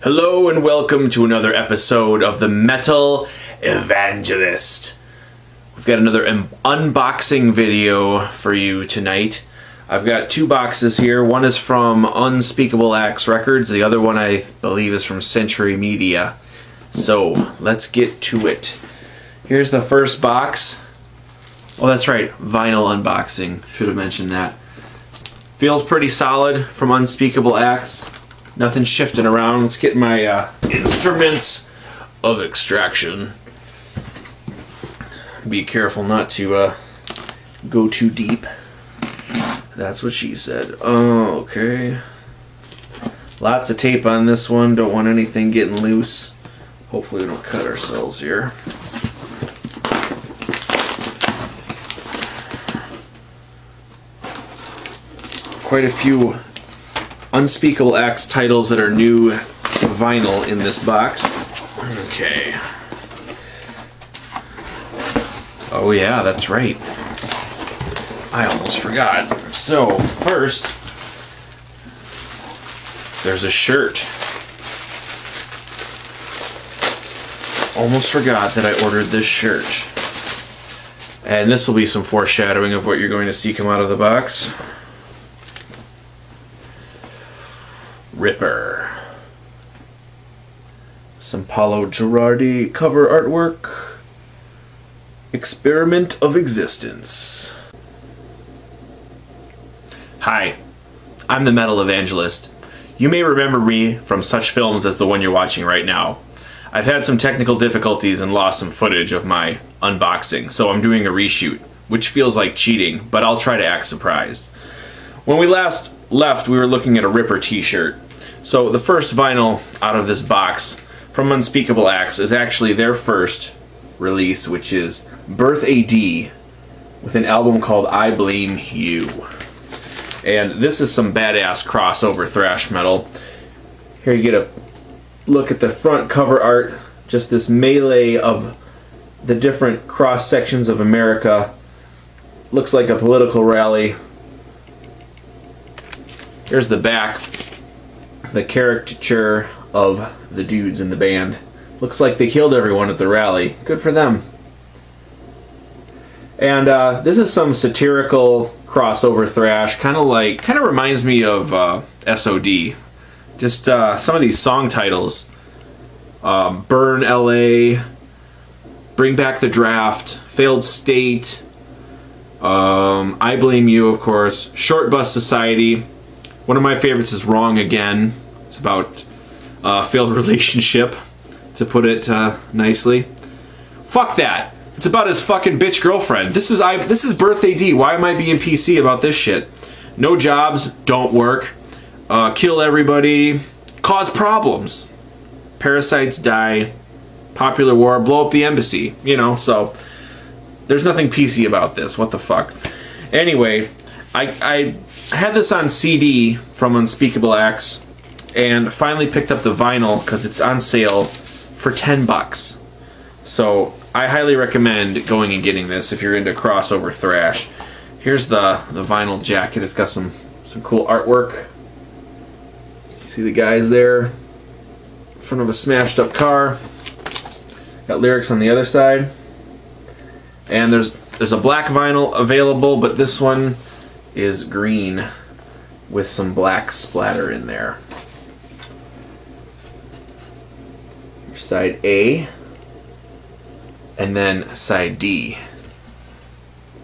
Hello and welcome to another episode of the Metal Evangelist. We've got another unboxing video for you tonight. I've got two boxes here. One is from Unspeakable Records. The other one I believe is from Century Media. So let's get to it. Here's the first box. Oh, that's right, vinyl unboxing. Should have mentioned that. Feels pretty solid from Unspeakable Acts. Nothing shifting around. Let's get my instruments of extraction. Be careful not to go too deep. That's what she said. Oh, okay. Lots of tape on this one. Don't want anything getting loose. Hopefully we don't cut ourselves here. Quite a few Unspeakable Acts titles that are new vinyl in this box. Okay. Oh yeah, that's right. I almost forgot. So, first, there's a shirt. Almost forgot that I ordered this shirt. And this will be some foreshadowing of what you're going to see come out of the box. Ripper. Some Paolo Girardi cover artwork. Experiment of Existence. Hi, I'm the Metal Evangelist. You may remember me from such films as the one you're watching right now. I've had some technical difficulties and lost some footage of my unboxing, so I'm doing a reshoot, which feels like cheating, but I'll try to act surprised. When we last left, we were looking at a Ripper t-shirt. So the first vinyl out of this box from Unspeakable Acts is actually their first release, which is Birth AD with an album called I Blame You. And this is some badass crossover thrash metal. Here you get a look at the front cover art, just this melee of the different cross sections of America. Looks like a political rally. Here's the back, the caricature of the dudes in the band. Looks like they killed everyone at the rally. Good for them. And this is some satirical crossover thrash, kind of reminds me of SOD. Just some of these song titles: Burn LA, Bring Back the Draft, Failed State, I Blame You, of course, Short Bus Society. One of my favorites is Wrong Again. It's about a failed relationship, to put it nicely. Fuck that. It's about his fucking bitch girlfriend. This is Birth AD. Why am I being PC about this shit? No jobs, don't work, kill everybody, cause problems, parasites die, popular war, blow up the embassy. You know, so there's nothing PC about this. What the fuck? Anyway, I had this on CD from Unspeakable Acts and finally picked up the vinyl because it's on sale for $10. So I highly recommend going and getting this if you're into crossover thrash. Here's the vinyl jacket. It's got some cool artwork. You see the guys there in front of a smashed up car. Got lyrics on the other side. And there's a black vinyl available, but this one is green with some black splatter in there. Side A and then side D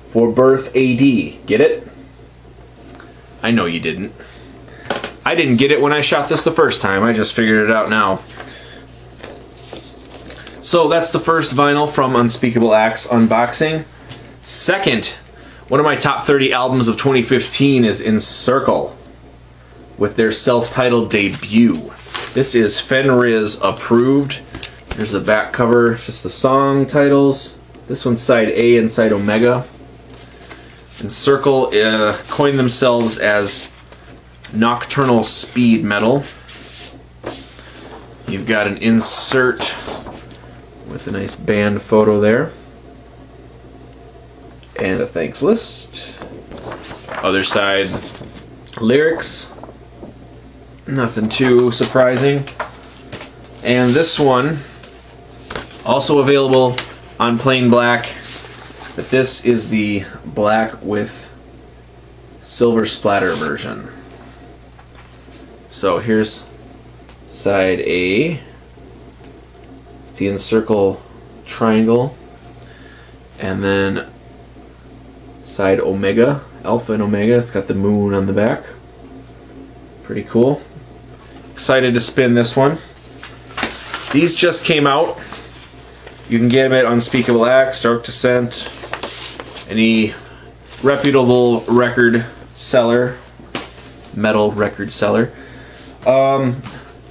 for Birth AD. Get it? I know you didn't. I didn't get it when I shot this the first time. I just figured it out now. So that's the first vinyl from Unspeakable Acts unboxing. Second, one of my top 30 albums of 2015 is Encircle with their self-titled debut. This is Fenriz approved. Here's the back cover, just the song titles. This one's side A and side Omega. Encircle coined themselves as nocturnal speed metal. You've got an insert with a nice band photo there. And a thanks list. Other side, lyrics. Nothing too surprising. And this one, also available on plain black, but this is the black with silver splatter version. So here's side A, the encircle triangle, and then side Omega, Alpha and Omega. It's got the moon on the back. Pretty cool. Excited to spin this one. These just came out. You can get them at Unspeakable Acts, Dark Descent, any reputable record seller, metal record seller.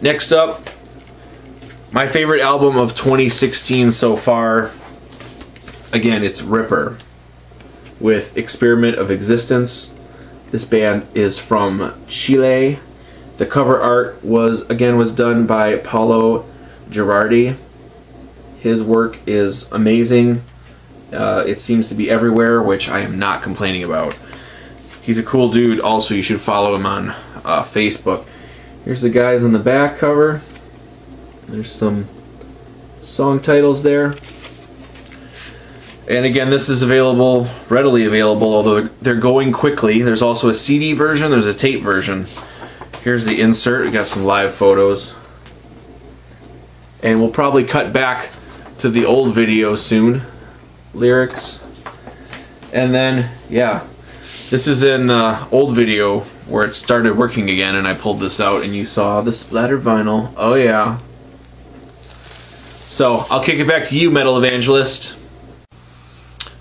Next up, my favorite album of 2016 so far. Again, it's Ripper with Experiment of Existence. This band is from Chile. The cover art was done by Paulo Girardi. His work is amazing. It seems to be everywhere, which I am not complaining about. He's a cool dude. Also, you should follow him on Facebook. Here's the guys on the back cover. There's some song titles there. And again, this is available, readily available, although they're going quickly. There's also a CD version, there's a tape version. Here's the insert. We got some live photos. And we'll probably cut back to the old video soon. Lyrics. And then, yeah, this is in the old video where it started working again, and I pulled this out and you saw the splatter vinyl. Oh yeah. So, I'll kick it back to you, Metal Evangelist.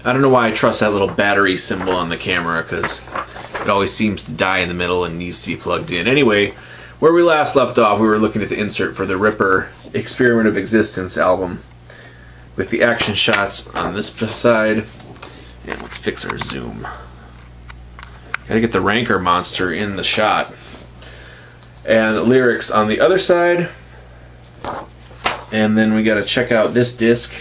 I don't know why I trust that little battery symbol on the camera, because it always seems to die in the middle and needs to be plugged in. Anyway, where we last left off, we were looking at the insert for the Ripper Experiment of Existence album with the action shots on this side. And let's fix our zoom. Gotta get the Rancor monster in the shot. And lyrics on the other side. And then we gotta check out this disc.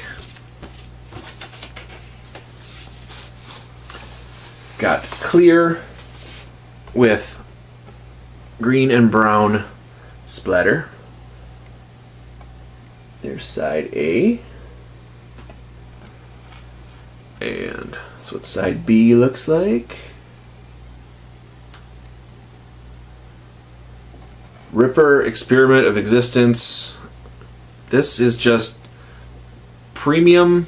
Got clear with green and brown splatter. There's side A. And that's what side B looks like. Ripper Experiment of Existence. This is just premium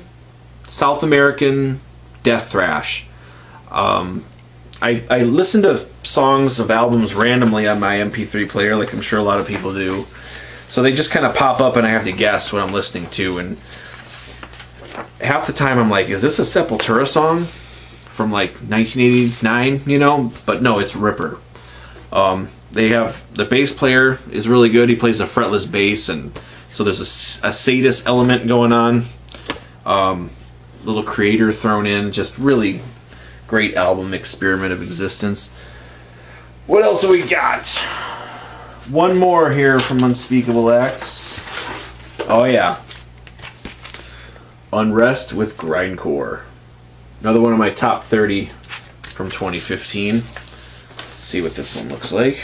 South American death thrash. I listen to songs of albums randomly on my MP3 player, like I'm sure a lot of people do. So they just kind of pop up and I have to guess what I'm listening to. And half the time I'm like, is this a Sepultura song from like 1989, you know? But no, it's Ripper. They have, the bass player is really good. He plays a fretless bass, and so there's a sadist element going on. Little creator thrown in, just really great album, Experiment of Existence. What else have we got? One more here from Unspeakable Acts. Oh yeah. Unrest with Grindcore. Another one of my top 30 from 2015. Let's see what this one looks like.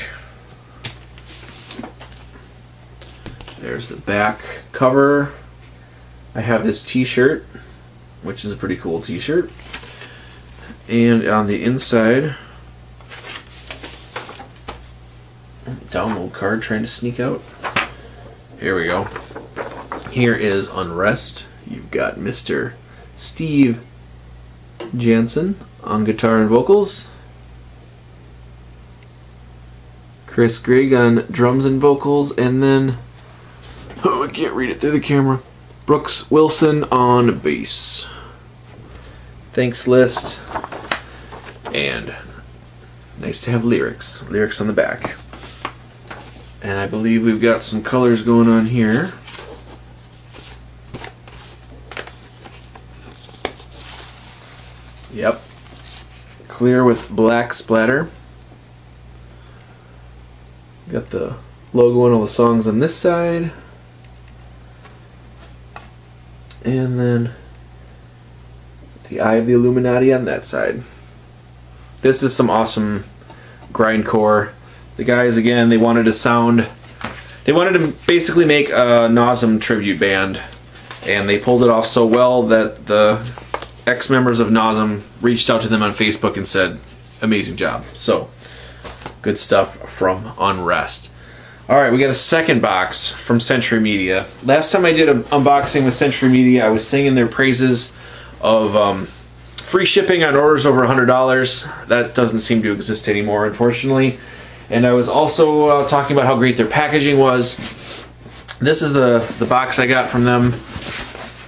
There's the back cover. I have this t-shirt, which is a pretty cool t-shirt. And on the inside, download card trying to sneak out. Here we go. Here is Unrest. You've got Mr. Steve Jansen on guitar and vocals. Chris Grigg on drums and vocals, and then, oh, I can't read it through the camera, Brooks Wilson on bass. Thanks list. And nice to have lyrics on the back. And I believe we've got some colors going on here. Yep, clear with black splatter. Got the logo and all the songs on this side, and then the Eye of the Illuminati on that side. This is some awesome grindcore. The guys, again, they wanted to sound They wanted to basically make a Nasum tribute band, and they pulled it off so well that the ex-members of Nasum reached out to them on Facebook and said, amazing job. So, good stuff from Unrest. Alright, we got a second box from Century Media. Last time I did an unboxing with Century Media, I was singing their praises of free shipping on orders over $100. That doesn't seem to exist anymore, unfortunately. And I was also talking about how great their packaging was. This is the box I got from them.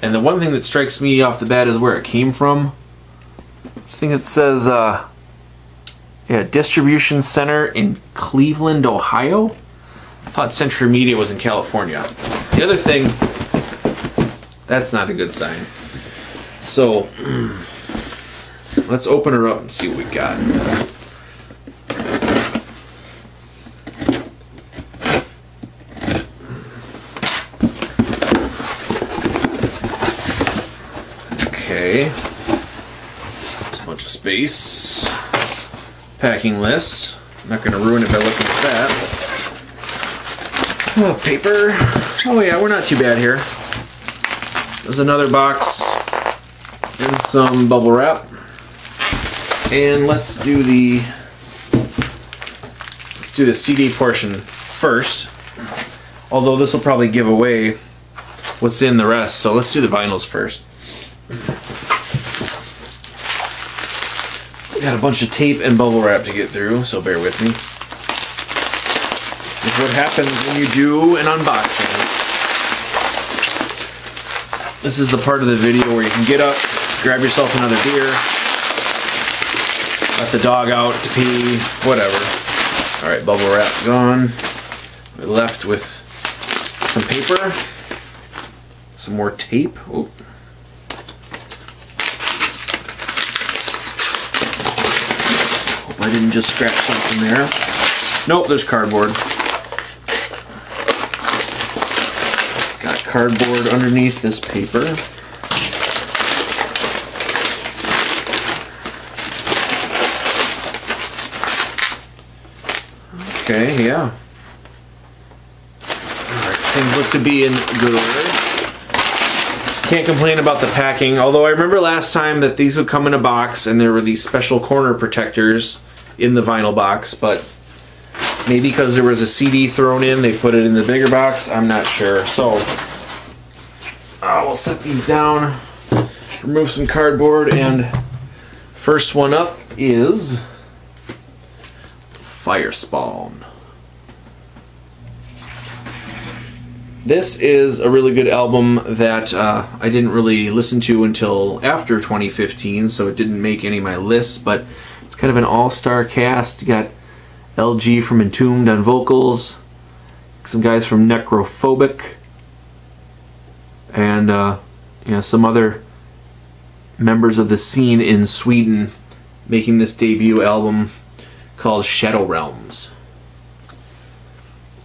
And the one thing that strikes me off the bat is where it came from. I think it says, yeah, distribution center in Cleveland, Ohio. I thought Century Media was in California. The other thing, that's not a good sign. So, let's open her up and see what we got. Okay. There's a bunch of space. Packing list. I'm not going to ruin it by looking at that. Oh, paper. Oh yeah, we're not too bad here. There's another box and some bubble wrap. And let's do the CD portion first. Although this will probably give away what's in the rest, so let's do the vinyls first. Got a bunch of tape and bubble wrap to get through, so bear with me. This is what happens when you do an unboxing. This is the part of the video where you can get up, grab yourself another beer, let the dog out to pee, whatever. Alright, bubble wrap gone. We're left with some paper, some more tape. Oop. Hope I didn't just scratch something there. Nope, there's cardboard. Got cardboard underneath this paper. Okay, yeah. Alright, things look to be in good order. Can't complain about the packing, although I remember last time that these would come in a box and there were these special corner protectors in the vinyl box, but maybe because there was a CD thrown in, they put it in the bigger box. I'm not sure. So, we'll set these down, remove some cardboard, and first one up is Firespawn. This is a really good album that I didn't really listen to until after 2015, so it didn't make any of my lists, but it's kind of an all-star cast. You got LG from Entombed on vocals, some guys from Necrophobic, and you know, some other members of the scene in Sweden making this debut album called Shadow Realms.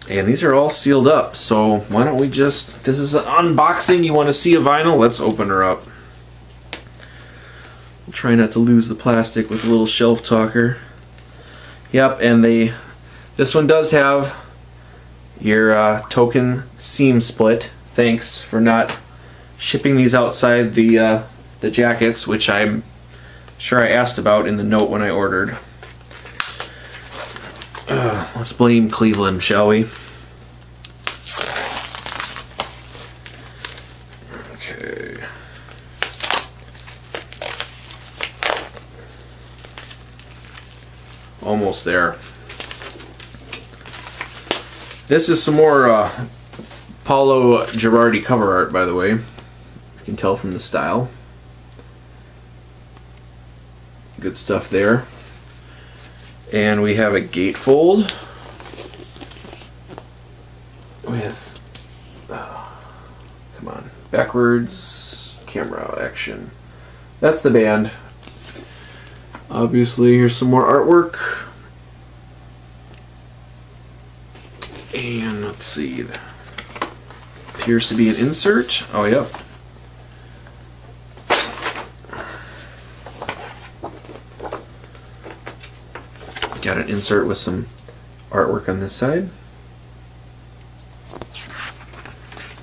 And these are all sealed up, so why don't we just, this is an unboxing, you want to see a vinyl? Let's open her up. We'll try not to lose the plastic with a little shelf talker. Yep, and this one does have your token seam split. Thanks for not shipping these outside the jackets, which I'm sure I asked about in the note when I ordered. Let's blame Cleveland, shall we? Okay. Almost there. This is some more Paolo Girardi cover art, by the way. You can tell from the style. Good stuff there. And we have a gatefold with, come on, backwards camera action. That's the band. Obviously, here's some more artwork. And let's see, appears to be an insert. Oh, yep. Got an insert with some artwork on this side.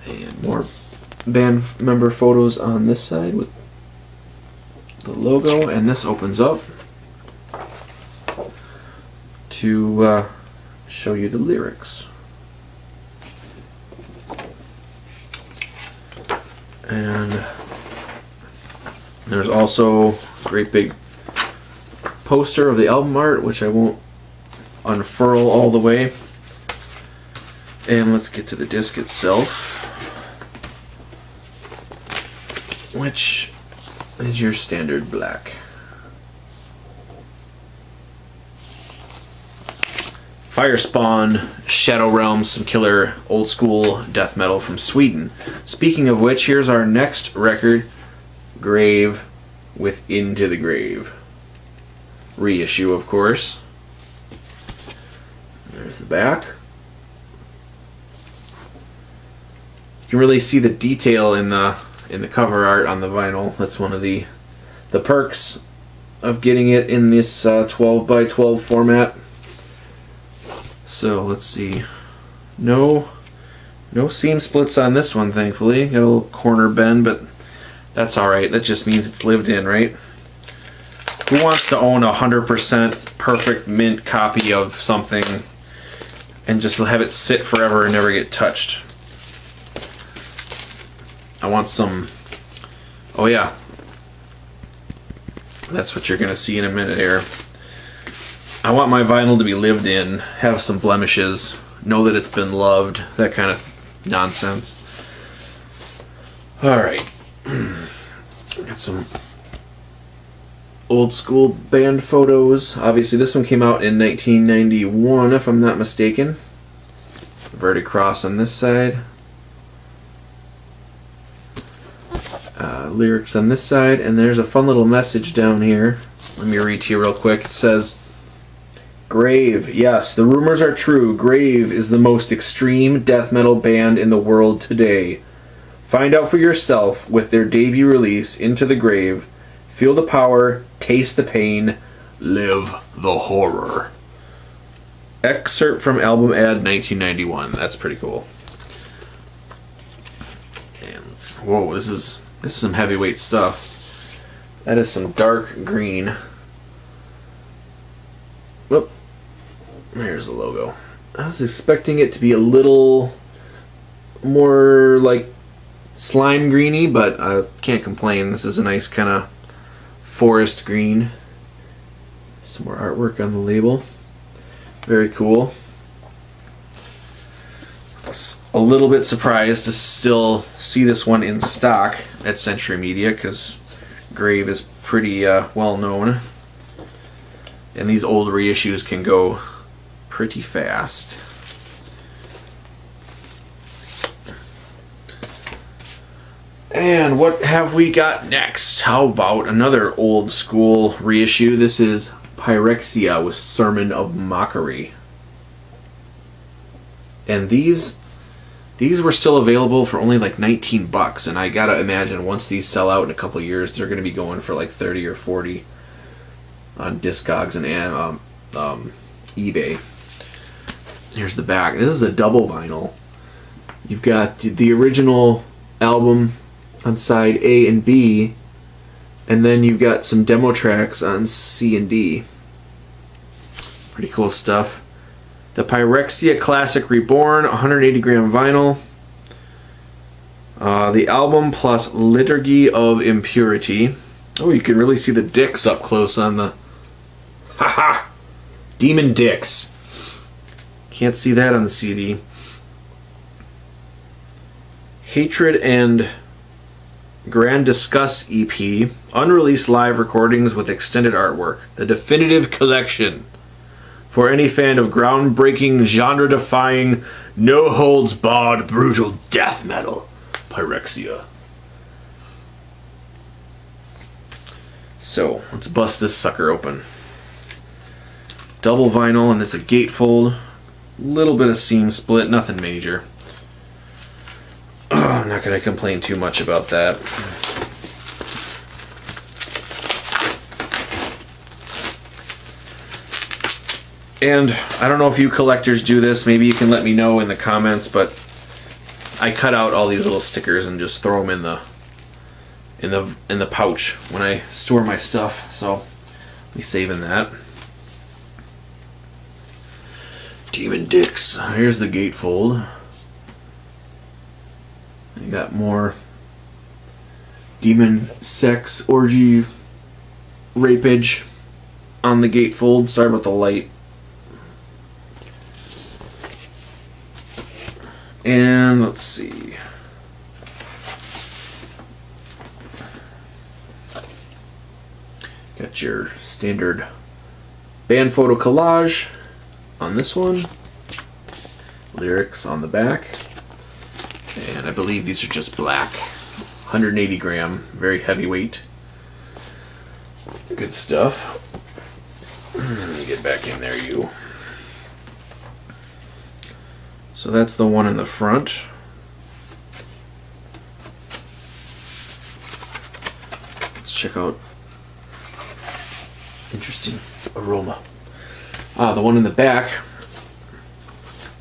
And more band member photos on this side with the logo, and this opens up to show you the lyrics. And there's also a great big poster of the album art, which I won't unfurl all the way. And let's get to the disc itself, which is your standard black. Firespawn, Shadow Realm, some killer old school death metal from Sweden. Speaking of which, here's our next record, Grave with Into the Grave. Reissue, of course. There's the back. You can really see the detail in the cover art on the vinyl. That's one of the perks of getting it in this 12 by 12 format. So let's see. No seam splits on this one, thankfully. Got a little corner bend, but that's alright. That just means it's lived in, right? Who wants to own a 100% perfect mint copy of something and just have it sit forever and never get touched? I want some... Oh yeah. That's what you're going to see in a minute here. I want my vinyl to be lived in, have some blemishes, know that it's been loved, that kind of nonsense. Alright. Got some old school band photos. Obviously this one came out in 1991, if I'm not mistaken. Inverted cross on this side. Lyrics on this side, and there's a fun little message down here. Let me read to you real quick. It says, Grave, yes, the rumors are true. Grave is the most extreme death metal band in the world today. Find out for yourself with their debut release, Into the Grave. Feel the power, taste the pain, live the horror. Excerpt from album ad 1991. That's pretty cool. And whoa, this is some heavyweight stuff. That is some dark green. Whoop. There's the logo. I was expecting it to be a little more like slime greeny, but I can't complain. This is a nice kind of forest green. Some more artwork on the label. Very cool. A little bit surprised to still see this one in stock at Century Media, because Grave is pretty well known, and these old reissues can go pretty fast. And what have we got next? How about another old school reissue? This is Pyrexia with Sermon of Mockery. And these were still available for only like 19 bucks, and I gotta imagine once these sell out in a couple years, they're gonna be going for like 30 or 40 on Discogs and eBay. Here's the back. This is a double vinyl. You've got the original album on side A and B, and then you've got some demo tracks on C and D. Pretty cool stuff. The Pyrexia Classic Reborn, 180 gram vinyl. The album plus Liturgy of Impurity. Oh, you can really see the dicks up close on the... Haha! Demon dicks. Can't see that on the CD. Hatred and Grand Discuss EP. Unreleased live recordings with extended artwork. The definitive collection for any fan of groundbreaking, genre-defying, no-holds-barred, brutal death metal. Pyrexia. So, let's bust this sucker open. Double vinyl, and it's a gatefold. Little bit of seam split, nothing major. I'm not going to complain too much about that. And I don't know if you collectors do this, maybe you can let me know in the comments, but I cut out all these little stickers and just throw them in the pouch when I store my stuff. So I'll be saving that. Demon Dicks. Here's the gatefold. You got more demon sex orgy rapage on the gatefold. Sorry about the light. And let's see. Got your standard band photo collage on this one. Lyrics on the back. And I believe these are just black. 180 gram, very heavyweight. Good stuff. Let me get back in there, you. So that's the one in the front. Let's check out. Interesting aroma. The one in the back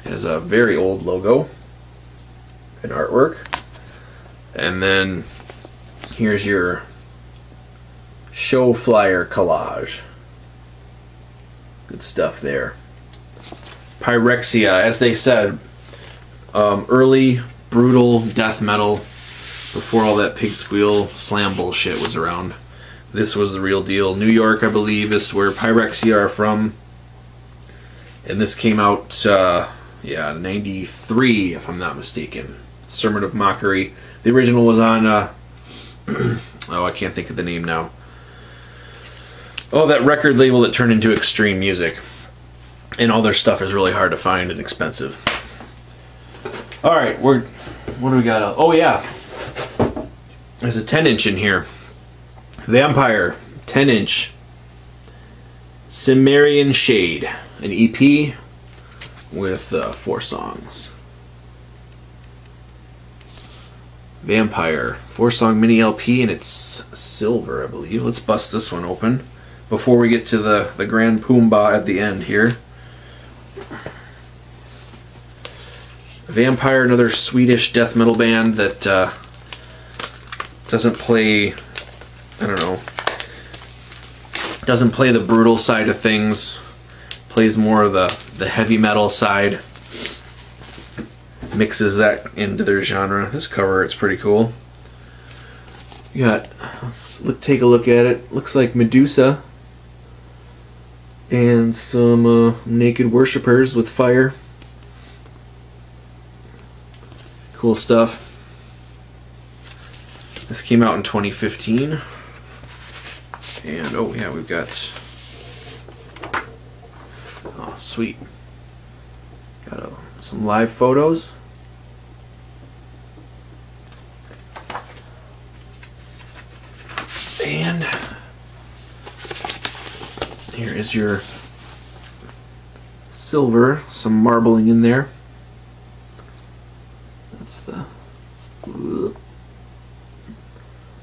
has a very old logo and artwork. And then here's your show flyer collage. Good stuff there. Pyrexia, as they said, early brutal death metal before all that pig squeal slam bullshit was around. This was the real deal. New York, I believe, is where Pyrexia are from. And this came out, 93, if I'm not mistaken. Sermon of Mockery. The original was on, oh, I can't think of the name now. Oh, that record label that turned into Extreme Music. And all their stuff is really hard to find and expensive. Alright, what do we got? Oh, yeah. There's a 10-inch in here. Vampire, 10-inch. Cimmerian Shade. An EP with 4 songs. Vampire, 4-song mini LP, and it's silver, I believe. Let's bust this one open before we get to the Grand Poomba at the end here. Vampire, another Swedish death metal band that doesn't play, I don't know, doesn't play the brutal side of things, plays more of the heavy metal side, mixes that into their genre. This cover, it's pretty cool. You got, let's take a look at it. Looks like Medusa and some naked worshippers with fire. Cool stuff. This came out in 2015. And oh yeah, we've got, oh sweet, got some live photos. And here is your silver, some marbling in there.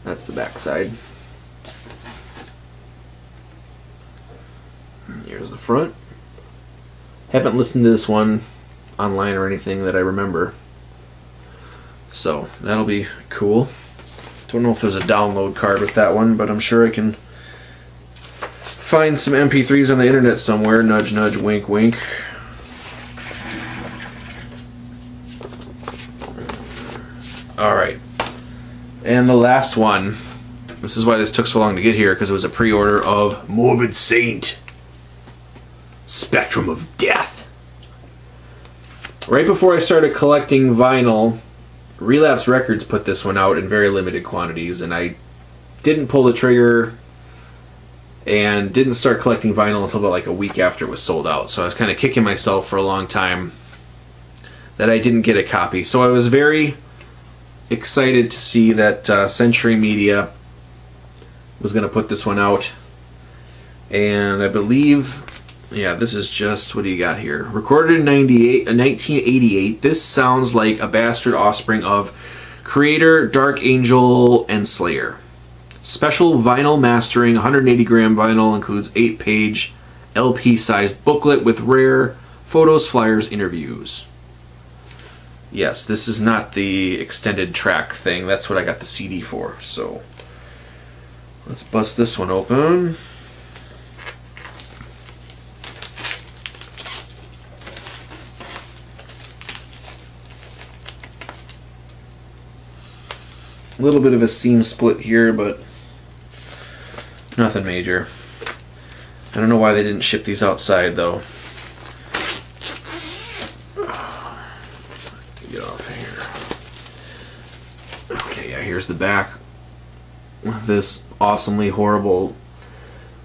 That's the back side. Here's the front. Haven't listened to this one online or anything that I remember, so that'll be cool. Don't know if there's a download card with that one, but I'm sure I can find some MP3s on the internet somewhere. Nudge, nudge, wink, wink. Alright. And the last one. This is why this took so long to get here, because it was a pre-order of Morbid Saint. Spectrum of Death. Right before I started collecting vinyl, Relapse Records put this one out in very limited quantities, and I didn't pull the trigger and didn't start collecting vinyl until about like a week after it was sold out. So I was kind of kicking myself for a long time that I didn't get a copy. So I was very excited to see that Century Media was going to put this one out. And I believe, yeah, this is just, what do you got here? Recorded in 1988. This sounds like a bastard offspring of Creator, Dark Angel, and Slayer. Special vinyl mastering, 180 gram vinyl, includes 8-page LP-sized booklet with rare photos, flyers, interviews. Yes, this is not the extended track thing. That's what I got the CD for. So let's bust this one open. A little bit of a seam split here, but nothing major. I don't know why they didn't ship these outside though. Get off here. Okay, yeah, here's the back with this awesomely horrible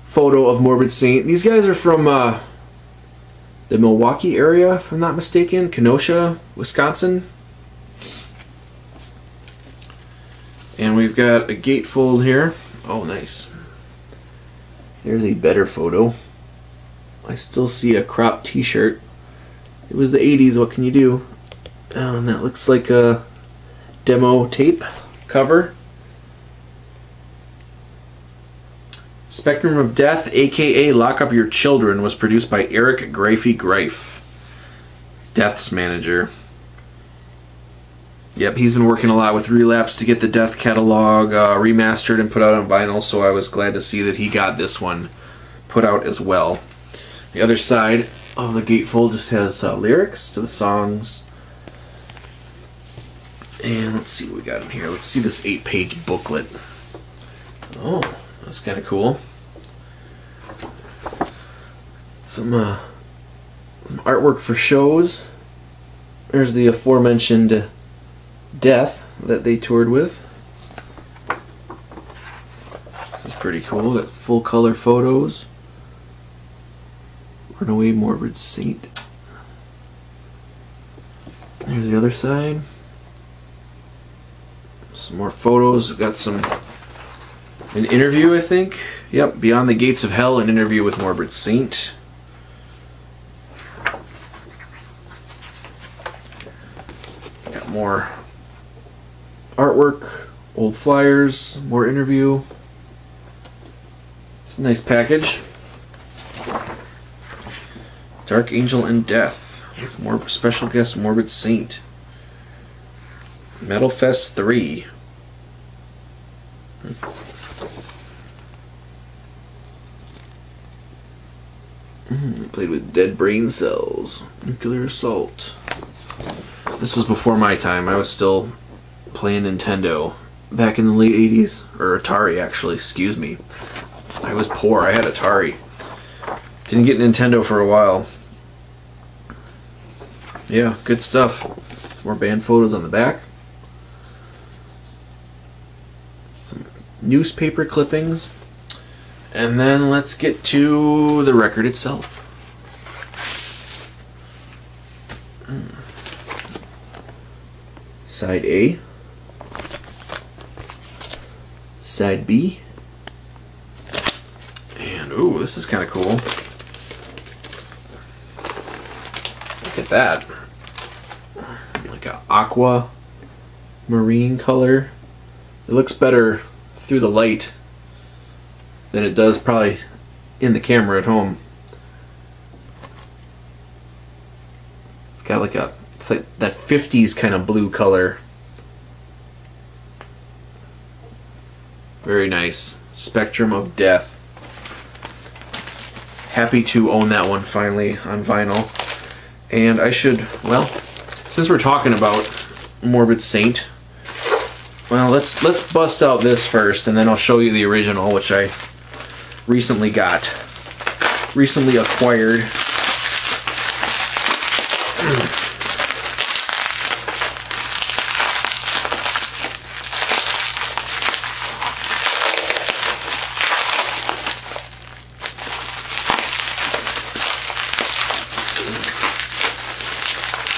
photo of Morbid Saint. These guys are from the Milwaukee area, if I'm not mistaken. Kenosha, Wisconsin. And we've got a gatefold here. Oh, nice. There's a better photo. I still see a cropped t-shirt. It was the 80s, what can you do? Oh, and that looks like a demo tape cover. Spectrum of Death, aka Lock Up Your Children, was produced by Eric Greify Greif, Death's manager. Yep, he's been working a lot with Relapse to get the Death catalog remastered and put out on vinyl, so I was glad to see that he got this one put out as well. The other side of the gatefold just has lyrics to the songs. And let's see what we got in here. Let's see this 8-page booklet. Oh, that's kind of cool. Some artwork for shows. There's the aforementioned Death that they toured with. This is pretty cool. Got full color photos. Runaway Morbid Saint. There's the other side. Some more photos. We've got an interview, I think. Yep, Beyond the Gates of Hell, an interview with Morbid Saint. Got more artwork, old flyers, more interview. It's a nice package. Dark Angel and Death with more special guest Morbid Saint. Metal Fest 3. Played with Dead Brain Cells. Nuclear Assault. This was before my time. I was still playing Nintendo back in the late 80s. Or Atari, actually. Excuse me. I was poor. I had Atari. Didn't get Nintendo for a while. Yeah, good stuff. More band photos on the back. Some newspaper clippings. And then let's get to the record itself. Side A. Side B. And ooh, this is kind of cool. Look at that. Like a aqua marine color. It looks better through the light than it does probably in the camera at home. It's got like it's like that 50s kind of blue color. Very nice. Spectrum of Death. Happy to own that one finally on vinyl. And I should, well, since we're talking about Morbid Saint, well, let's bust out this first, and then I'll show you the original, which I recently acquired.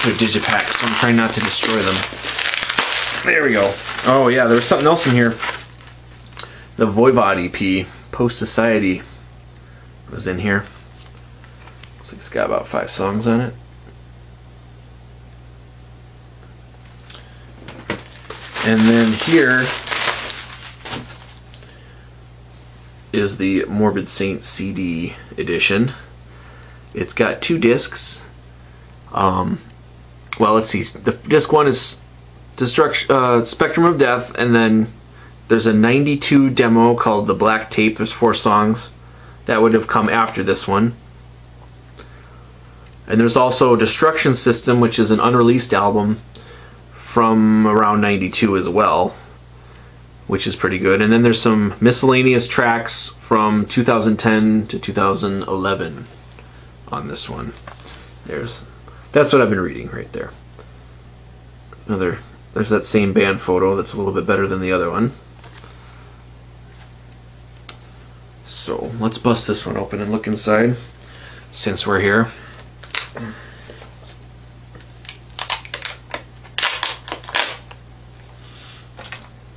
They're digipack, so I'm trying not to destroy them. There we go. Oh yeah, there was something else in here. The Voivod EP, Post Society, was in here. Looks like it's got about 5 songs on it. And then here is the Morbid Saint CD edition. It's got 2 discs. well, let's see. The disc 1 is Spectrum of Death, and then there's a 92 demo called The Black Tape. There's 4 songs. That would have come after this one. And there's also Destruction System, which is an unreleased album from around 92 as well, which is pretty good. And then there's some miscellaneous tracks from 2010 to 2011 on this one. That's what I've been reading right there. There's that same band photo that's a little bit better than the other one. So let's bust this one open and look inside since we're here.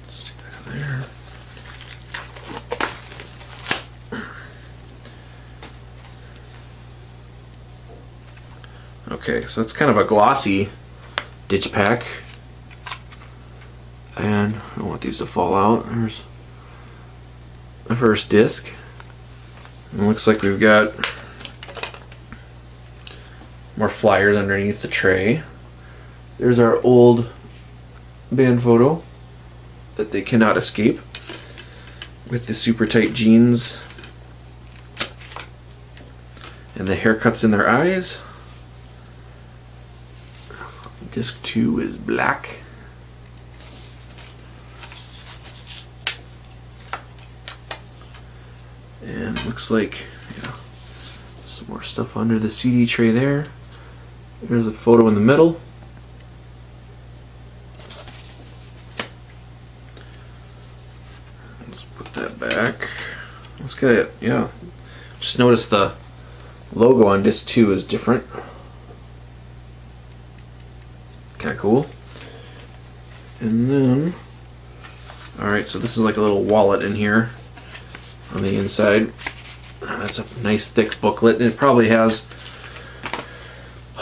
Stick that there. Okay, so it's kind of a glossy ditch pack, and I don't want these to fall out. There's the first disc. It looks like we've got more flyers underneath the tray. There's our old band photo that they cannot escape with the super tight jeans and the haircuts in their eyes. Disc 2 is black. And looks like, yeah, some more stuff under the CD tray there. There's a photo in the middle. Let's put that back. Let's get it, yeah. Just notice the logo on disc 2 is different. Kind of cool. And then, alright, so this is like a little wallet in here on the inside. That's a nice thick booklet, and it probably has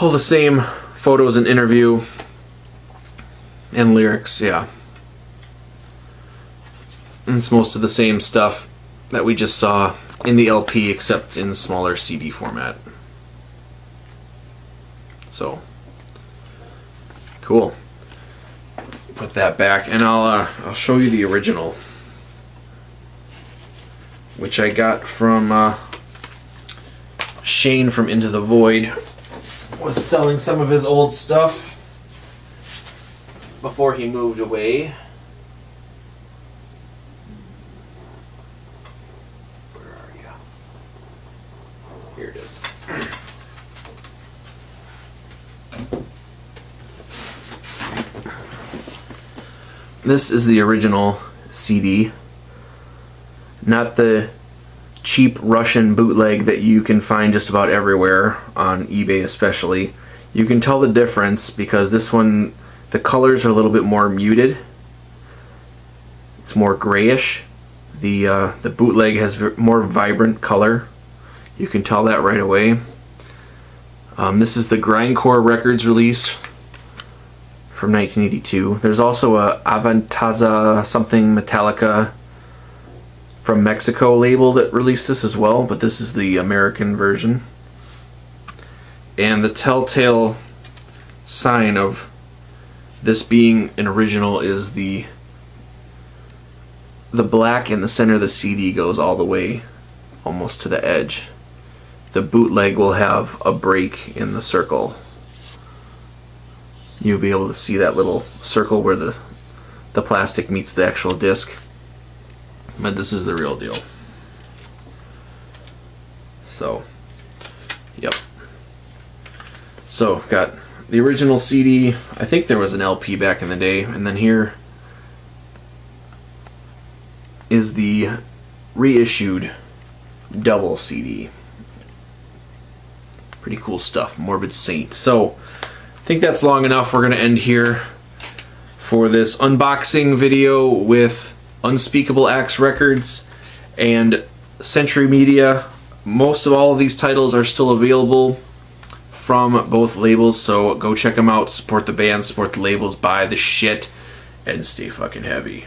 all the same photos and interview and lyrics, yeah. And it's most of the same stuff that we just saw in the LP, except in smaller CD format. So, cool. Put that back, and I'll show you the original, which I got from Shane from Into the Void. Was selling some of his old stuff before he moved away. Where are you? Here it is. This is the original CD, not the cheap Russian bootleg that you can find just about everywhere, on eBay especially. You can tell the difference because this one, the colors are a little bit more muted. It's more grayish. The bootleg has more vibrant color. You can tell that right away. This is the Grindcore Records release from 1982. There's also a Avantaza something Metallica from Mexico label that released this as well, but this is the American version. And the telltale sign of this being an original is the black in the center of the CD goes all the way almost to the edge. The bootleg will have a break in the circle. You'll be able to see that little circle where the plastic meets the actual disc. But this is the real deal. So, yep. So, got the original CD. I think there was an LP back in the day. And then here is the reissued double CD. Pretty cool stuff. Morbid Saint. So, I think that's long enough. We're going to end here for this unboxing video with Unspeakable Axe Records and Century Media. Most of all of these titles are still available from both labels, so go check them out, support the band, support the labels, buy the shit, and stay fucking heavy.